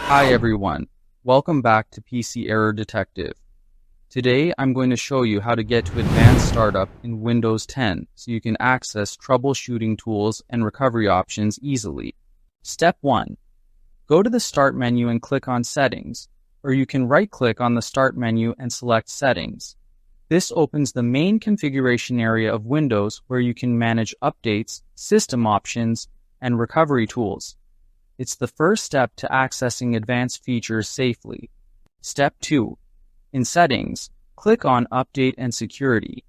Hi everyone, welcome back to PC Error Detective. Today I'm going to show you how to get to Advanced Startup in Windows 10 so you can access troubleshooting tools and recovery options easily. Step 1. Go to the Start menu and click on Settings, or you can right-click on the Start menu and select Settings. This opens the main configuration area of Windows where you can manage updates, system options, and recovery tools. It's the first step to accessing advanced features safely. Step 2. In Settings, click on Update and Security.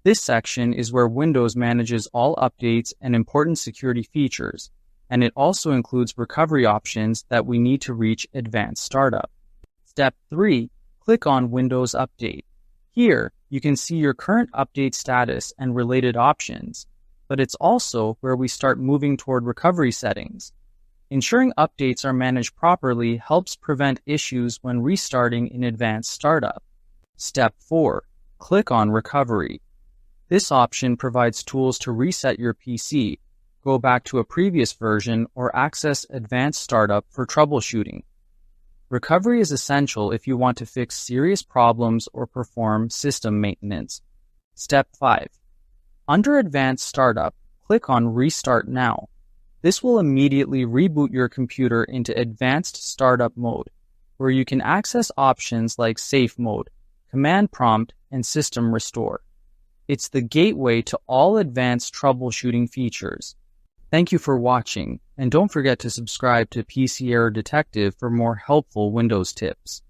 This section is where Windows manages all updates and important security features, and it also includes recovery options that we need to reach Advanced Startup. Step 3. Click on Windows Update. Here, you can see your current update status and related options, but it's also where we start moving toward recovery settings. Ensuring updates are managed properly helps prevent issues when restarting in Advanced Startup. Step 4. Click on Recovery. This option provides tools to reset your PC, go back to a previous version, or access Advanced Startup for troubleshooting. Recovery is essential if you want to fix serious problems or perform system maintenance. Step 5. Under Advanced Startup, click on Restart Now. This will immediately reboot your computer into Advanced Startup mode, where you can access options like Safe Mode, Command Prompt, and System Restore. It's the gateway to all advanced troubleshooting features. Thank you for watching, and don't forget to subscribe to PC Error Detective for more helpful Windows tips.